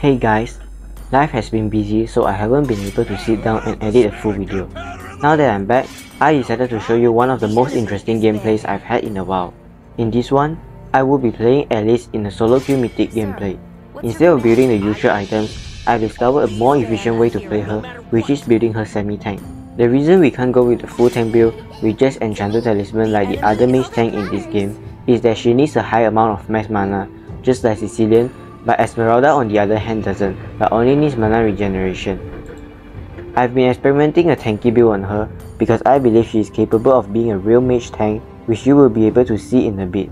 Hey guys, life has been busy so I haven't been able to sit down and edit a full video. Now that I'm back, I decided to show you one of the most interesting gameplays I've had in a while. In this one, I will be playing Alice in a solo queue mythic gameplay. Instead of building the usual items, I've discovered a more efficient way to play her, which is building her semi-tank. The reason we can't go with the full tank build with just enchanted talisman like the other mage tank in this game is that she needs a high amount of max mana, just like Sicilian, but Esmeralda on the other hand doesn't, but only needs mana regeneration. I've been experimenting a tanky build on her because I believe she is capable of being a real mage tank, which you will be able to see in a bit.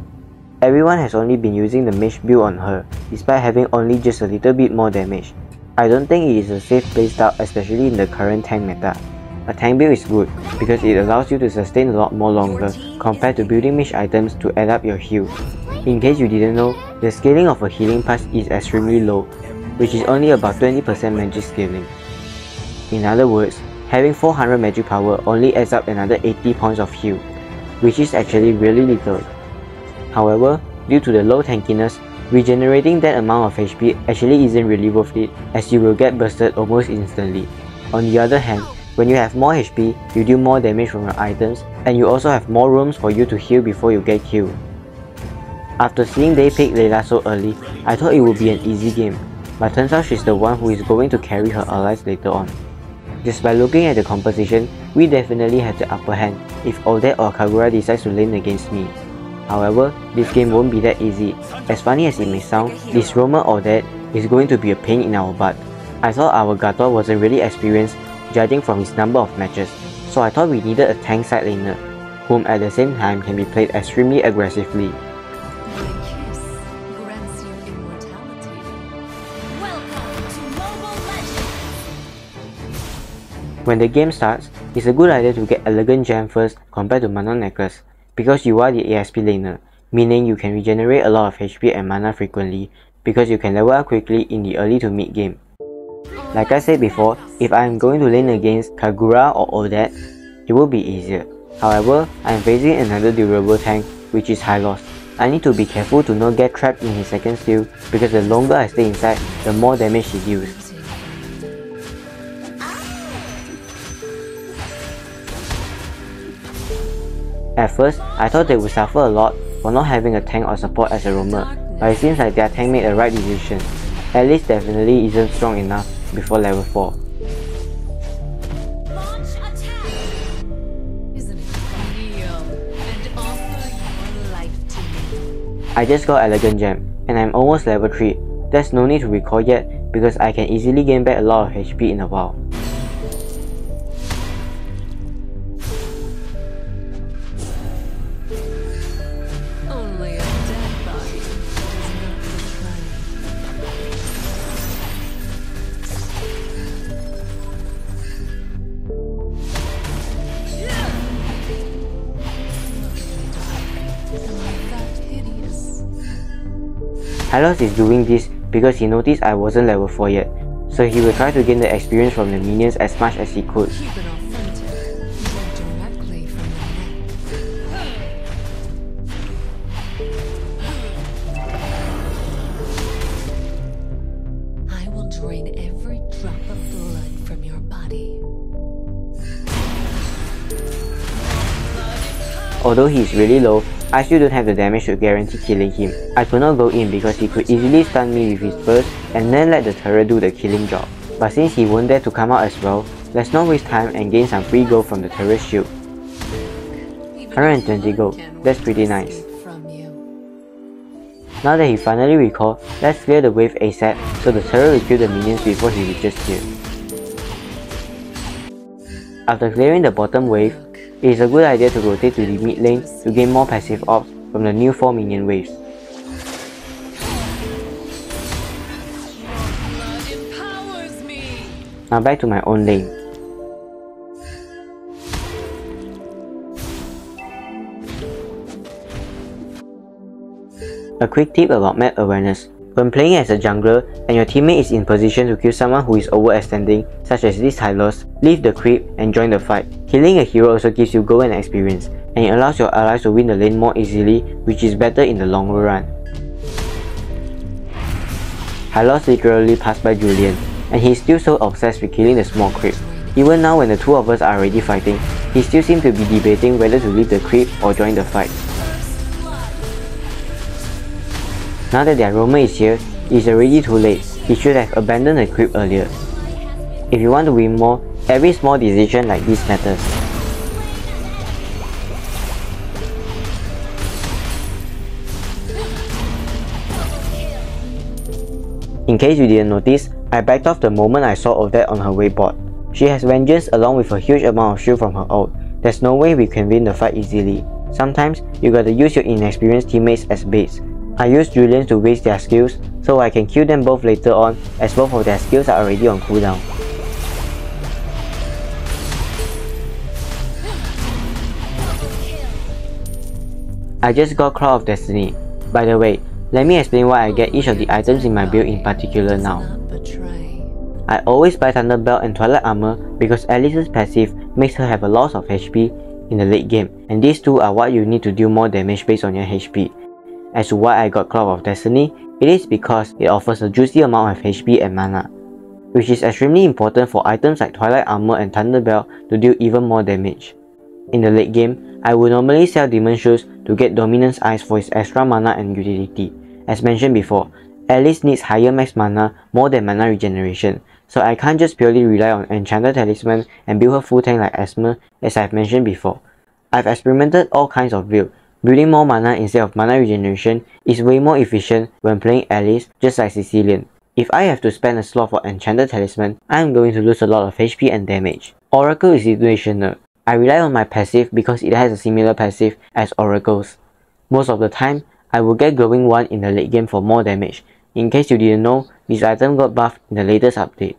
Everyone has only been using the mage build on her, despite having only just a little bit more damage. I don't think it is a safe playstyle, especially in the current tank meta. A tank build is good because it allows you to sustain a lot more longer compared to building mage items to add up your heal. In case you didn't know, the scaling of a healing pass is extremely low, which is only about 20% magic scaling. In other words, having 400 magic power only adds up another 80 points of heal, which is actually really little. However, due to the low tankiness, regenerating that amount of HP actually isn't really worth it, as you will get bursted almost instantly. On the other hand, when you have more HP, you deal more damage from your items, and you also have more rooms for you to heal before you get killed. After seeing they pick Layla so early, I thought it would be an easy game, but turns out she's the one who is going to carry her allies later on. Just by looking at the composition, we definitely have the upper hand if Odette or Kagura decides to lane against me. However, this game won't be that easy. As funny as it may sound, this roamer Odette is going to be a pain in our butt. I thought our Gator wasn't really experienced judging from his number of matches, so I thought we needed a tank side laner, whom at the same time can be played extremely aggressively. When the game starts, it's a good idea to get Elegant Gem first compared to Mana Necklace, because you are the ASP laner, meaning you can regenerate a lot of HP and mana frequently, because you can level up quickly in the early to mid game. Like I said before, if I am going to lane against Kagura or Odette, it will be easier. However, I am facing another durable tank, which is Hylos. I need to be careful to not get trapped in his second steal, because the longer I stay inside, the more damage he deals. At first, I thought they would suffer a lot for not having a tank or support as a roamer, but it seems like their tank made the right decision. Alice definitely isn't strong enough before level 4. I just got Elegant Gem, and I'm almost level 3. There's no need to recall yet because I can easily gain back a lot of HP in a while. Hylos is doing this because he noticed I wasn't level 4 yet, so he will try to gain the experience from the minions as much as he could. I will drain every drop of blood from your body. Although he is really low, I still don't have the damage to guarantee killing him. I could not go in because he could easily stun me with his burst and then let the turret do the killing job. But since he won't dare to come out as well, let's not waste time and gain some free gold from the turret shield. 120 gold, that's pretty nice. Now that he finally recalled, let's clear the wave ASAP so the turret will kill the minions before he reaches here. After clearing the bottom wave, it is a good idea to rotate to the mid lane to gain more passive ops from the new 4 minion waves. Now back to my own lane. A quick tip about map awareness. When playing as a jungler and your teammate is in position to kill someone who is overextending, such as this Hylos, leave the creep and join the fight. Killing a hero also gives you gold and experience, and it allows your allies to win the lane more easily, which is better in the long run. I lost literally passed by Julian, and he's still so obsessed with killing the small creep. Even now when the two of us are already fighting, he still seems to be debating whether to leave the creep or join the fight. Now that their roamer is here, it's already too late. He should have abandoned the creep earlier. If you want to win more, every small decision like this matters. In case you didn't notice, I backed off the moment I saw Odette on her way bot. She has vengeance along with a huge amount of shield from her ult. There's no way we can win the fight easily. Sometimes, you gotta use your inexperienced teammates as baits. I use Julian to waste their skills, so I can kill them both later on as both of their skills are already on cooldown. I just got Claw of Destiny. By the way, let me explain why I get each of the items in my build in particular now. I always buy Thunder Belt and Twilight Armor because Alice's passive makes her have a loss of HP in the late game, and these two are what you need to deal more damage based on your HP. As to why I got Claw of Destiny, it is because it offers a juicy amount of HP and mana, which is extremely important for items like Twilight Armor and Thunder Belt to deal even more damage. In the late game, I would normally sell Demon Shoes to get Dominance Eyes for its extra mana and utility. As mentioned before, Alice needs higher max mana more than mana regeneration, so I can't just purely rely on Enchanted Talisman and build her full tank like Esmer as I've mentioned before. I've experimented all kinds of builds. Building more mana instead of mana regeneration is way more efficient when playing Alice just like Sicilian. If I have to spend a slot for Enchanted Talisman, I'm going to lose a lot of HP and damage. Oracle is situational. I rely on my passive because it has a similar passive as Oracle's. Most of the time, I will get Glowing Wand in the late game for more damage. In case you didn't know, this item got buffed in the latest update.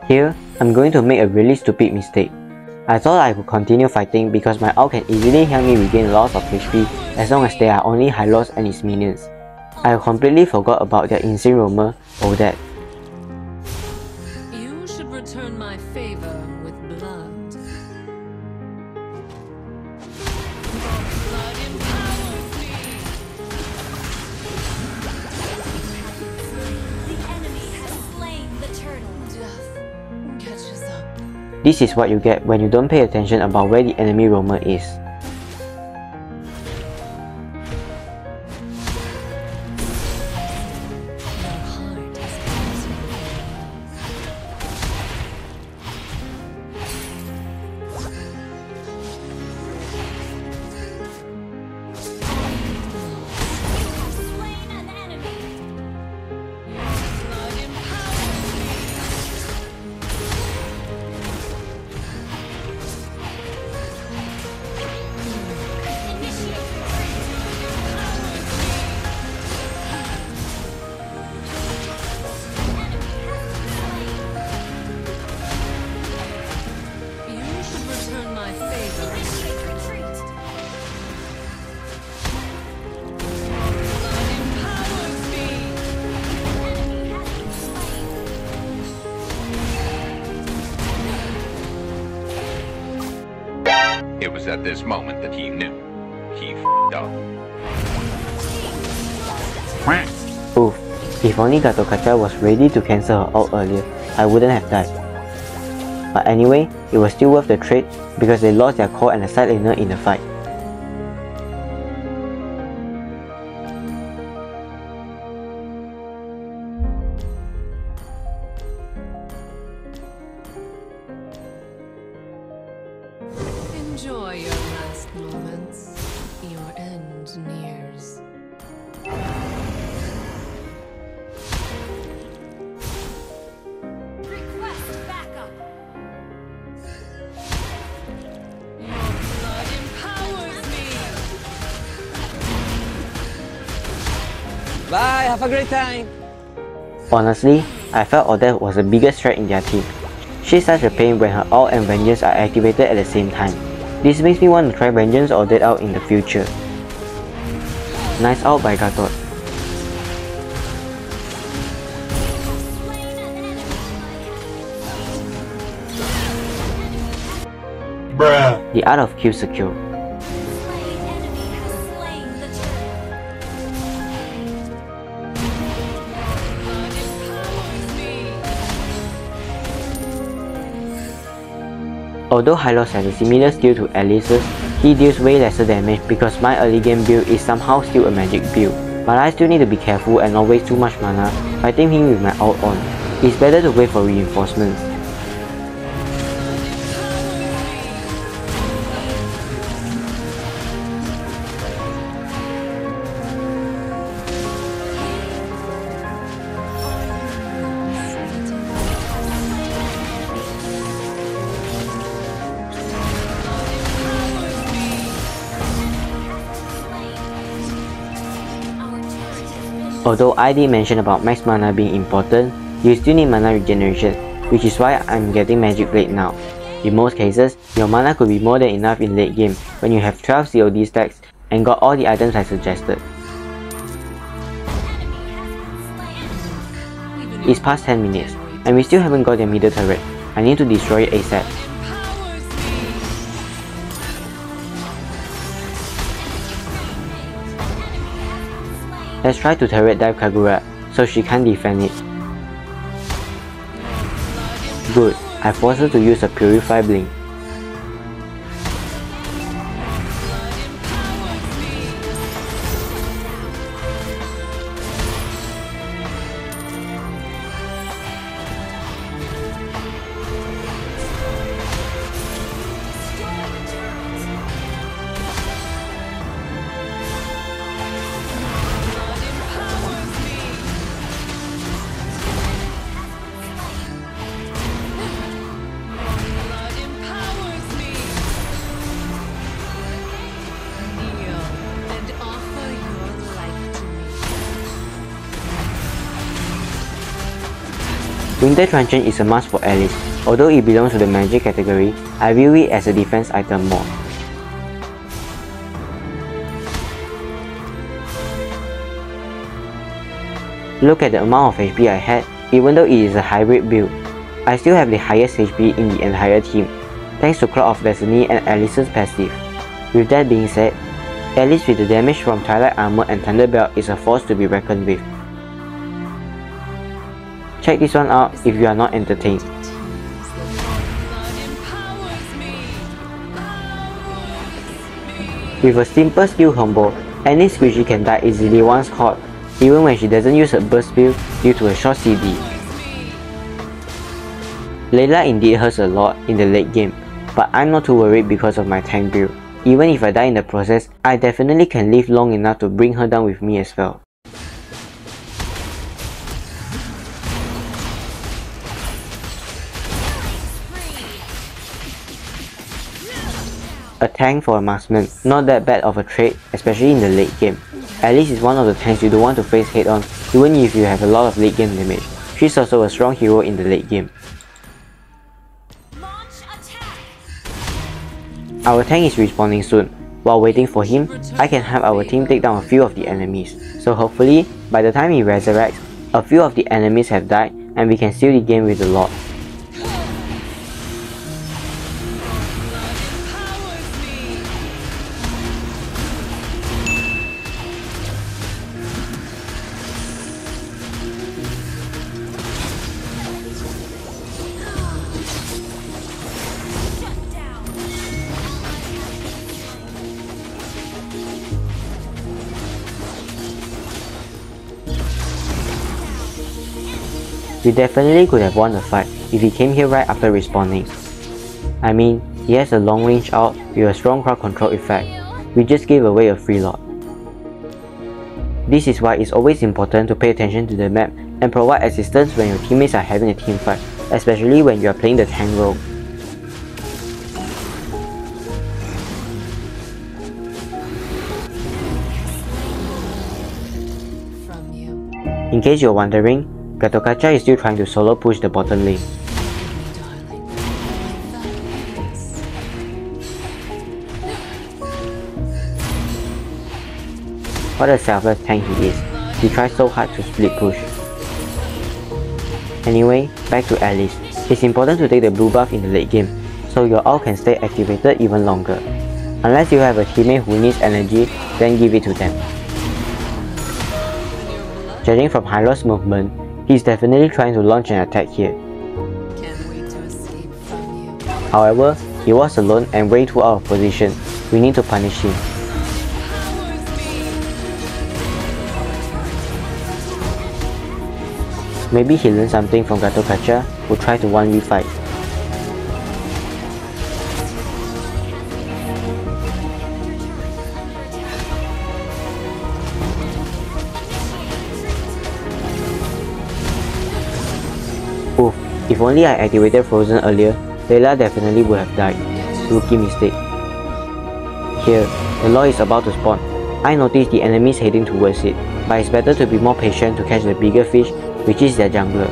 Here, I'm going to make a really stupid mistake. I thought I could continue fighting because my ult can easily help me regain lots of HP as long as they are only Hylos and its minions. I completely forgot about their insane roamer, Odette. You should return my favor with blood. Blood empowers me. The enemy has slain the turtle. Death catches up. This is what you get when you don't pay attention about where the enemy roamer is. It was at this moment that he knew. He f***ed up. Oof, if only Gatokacha was ready to cancel her ult earlier, I wouldn't have died. But anyway, it was still worth the trade because they lost their core and a side laner in the fight. Enjoy your last moments. Your end nears. Request backup. Your blood empowers me. Bye, have a great time. Honestly, I felt Odette was the biggest threat in their team. She's such a pain when her ult and vengeance are activated at the same time. This makes me want to try Vengeance or Dead out in the future. Nice out by Gatot. Bruh. The art of Q secure. Although Hylos has a similar skill to Alice's, he deals way lesser damage because my early game build is somehow still a magic build. But I still need to be careful and not waste too much mana fighting him with my ult on. It's better to wait for reinforcements. Although I did mention about max mana being important, you still need mana regeneration, which is why I'm getting Magic Blade now. In most cases, your mana could be more than enough in late game when you have 12 COD stacks and got all the items I suggested. It's past 10 minutes, and we still haven't got their middle turret. I need to destroy it ASAP. Let's try to turret dive Kagura, so she can't defend it. Good, I forced her to use a Purify Blink. Winter Truncheon is a must for Alice. Although it belongs to the magic category, I view it as a defense item more. Look at the amount of HP I had, even though it is a hybrid build. I still have the highest HP in the entire team, thanks to Cloud of Destiny and Alice's passive. With that being said, Alice with the damage from Twilight Armor and Thunderbelt is a force to be reckoned with. Check this one out if you are not entertained. With a simple skill combo, any squishy can die easily once caught, even when she doesn't use a burst build due to a short CD. Layla indeed hurts a lot in the late game, but I'm not too worried because of my tank build. Even if I die in the process, I definitely can live long enough to bring her down with me as well. A tank for a marksman, not that bad of a trade, especially in the late game. Alice is one of the tanks you don't want to face head on, even if you have a lot of late game damage. She's also a strong hero in the late game. Our tank is respawning soon. While waiting for him, I can have our team take down a few of the enemies. So hopefully, by the time he resurrects, a few of the enemies have died and we can seal the game with a lot. We definitely could have won the fight if he came here right after respawning. I mean, he has a long range ult with a strong crowd control effect. We just gave away a free lot. This is why it's always important to pay attention to the map and provide assistance when your teammates are having a team fight, especially when you are playing the tank role. In case you're wondering, Gatokacha is still trying to solo push the bottom lane. What a selfless tank he is. He tries so hard to split push. Anyway, back to Alice. It's important to take the blue buff in the late game, so your ult can stay activated even longer. Unless you have a teammate who needs energy, then give it to them. Judging from Hylos' movement, he's definitely trying to launch an attack here. Can't wait to escape from you. However, he was alone and way too out of position. We need to punish him. Maybe he learned something from Gatokacha, who tried to 1v fight. Oof, if only I activated Frozen earlier, Layla definitely would have died. Rookie mistake. Here, the Lord is about to spawn. I noticed the enemies heading towards it, but it's better to be more patient to catch the bigger fish, which is their jungler.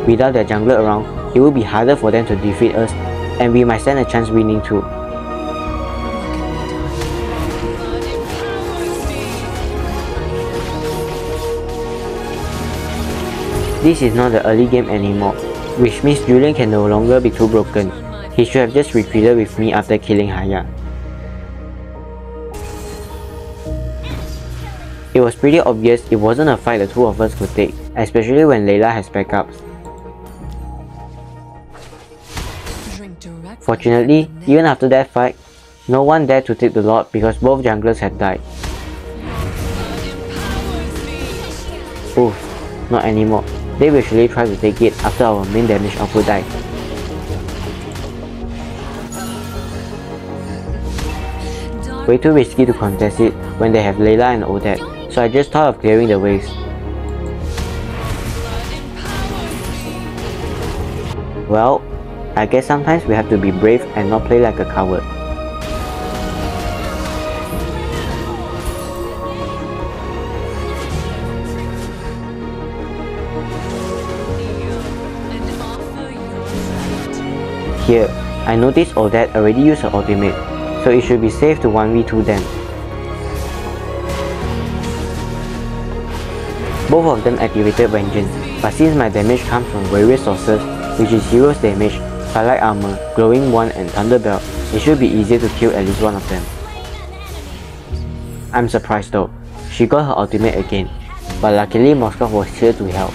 Without their jungler around, it will be harder for them to defeat us, and we might stand a chance winning too. This is not the early game anymore, which means Julian can no longer be too broken. He should have just retreated with me after killing Haya. It was pretty obvious it wasn't a fight the two of us could take, especially when Layla has backups. Fortunately, even after that fight, no one dared to take the Lord because both junglers had died. Oof, not anymore. They will surely try to take it after our main damage output died. Way too risky to contest it when they have Layla and Odette, so I just thought of clearing the waves. Well, I guess sometimes we have to be brave and not play like a coward. Here, I noticed Odette already used her ultimate, so it should be safe to 1v2 them. Both of them activated Vengeance, but since my damage comes from various sources, which is Hero's damage, Twilight Armor, Glowing Wand and Thunderbelt, it should be easier to kill at least one of them. I'm surprised though, she got her ultimate again, but luckily Moskov was here to help.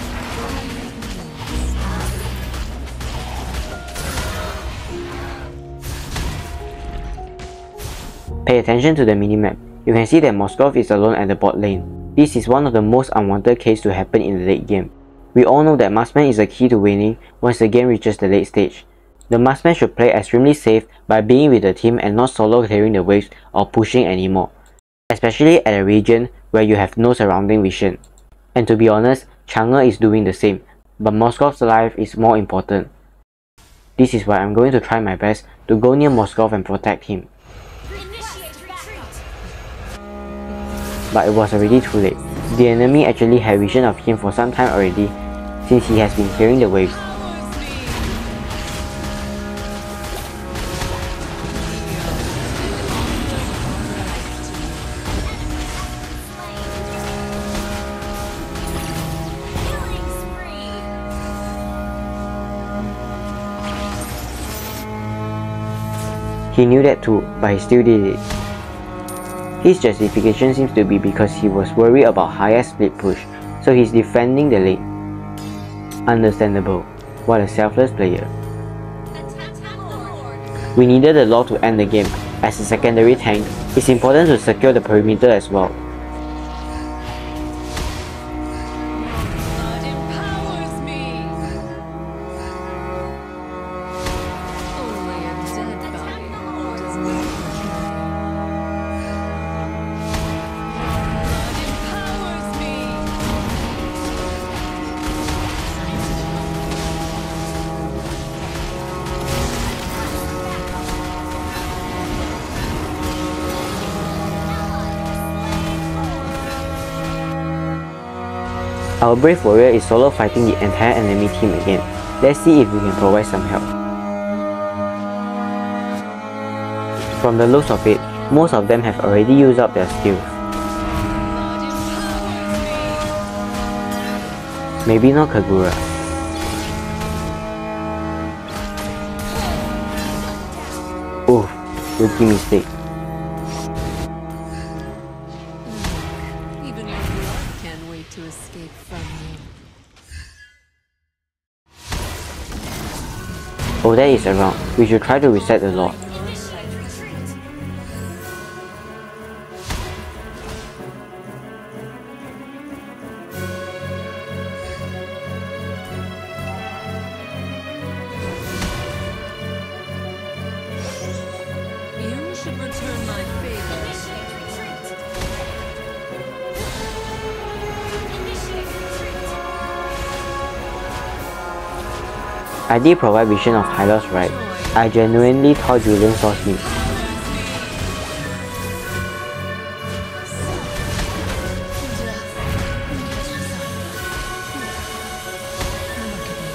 Pay attention to the minimap. You can see that Moskov is alone at the bot lane. This is one of the most unwanted cases to happen in the late game. We all know that Marksman is the key to winning once the game reaches the late stage. The Marksman should play extremely safe by being with the team and not solo clearing the waves or pushing anymore, especially at a region where you have no surrounding vision. And to be honest, Chang'e is doing the same, but Moskov's life is more important. This is why I'm going to try my best to go near Moskov and protect him. But it was already too late. The enemy actually had vision of him for some time already, since he has been clearing the waves. He knew that too, but he still did it. His justification seems to be because he was worried about higher split push, so he's defending the lane. Understandable. What a selfless player. We needed the Lord to end the game. As a secondary tank, it's important to secure the perimeter as well. Our brave warrior is solo fighting the entire enemy team again. Let's see if we can provide some help. From the looks of it, most of them have already used up their skills. Maybe not Kagura. Oof, rookie mistake. Even your blood can't wait to escape from you. Oh, that is around. We should try to reset the lord. You should return my favor. I did provide vision of Hylos, right? I genuinely thought Julian saw him.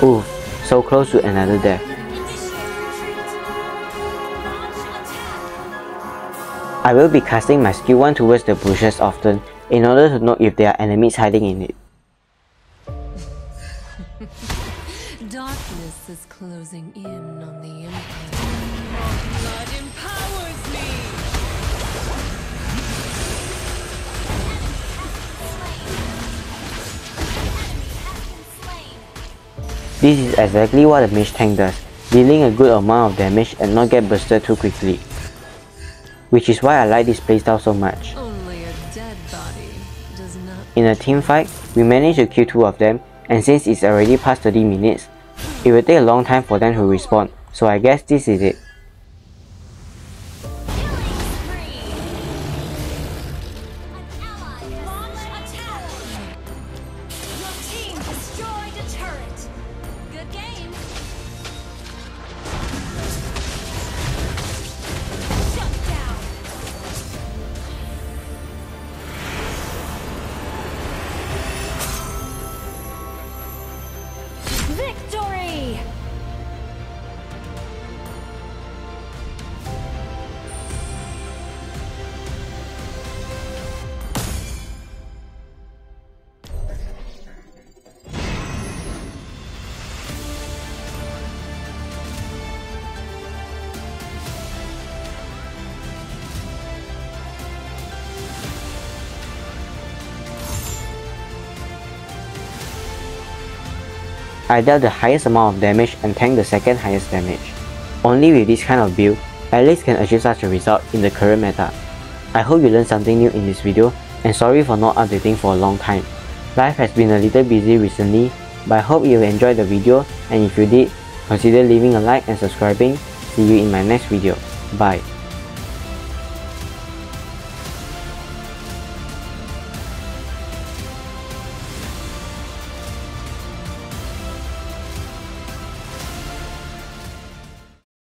Oof, so close to another death. I will be casting my skill 1 towards the bushes often in order to know if there are enemies hiding in it. Darkness is closing in on the Empire. Blood empowers me! This is exactly what a mage tank does, dealing a good amount of damage and not get bursted too quickly. Which is why I like this playstyle so much. Only a dead body does not. In a team fight, we managed to kill 2 of them, and since it's already past 30 minutes, it will take a long time for them to respawn, so I guess this is it. Victory! I dealt the highest amount of damage and tanked the second highest damage. Only with this kind of build, Alex can achieve such a result in the current meta. I hope you learned something new in this video, and sorry for not updating for a long time. Life has been a little busy recently, but I hope you enjoyed the video, and if you did, consider leaving a like and subscribing. See you in my next video. Bye.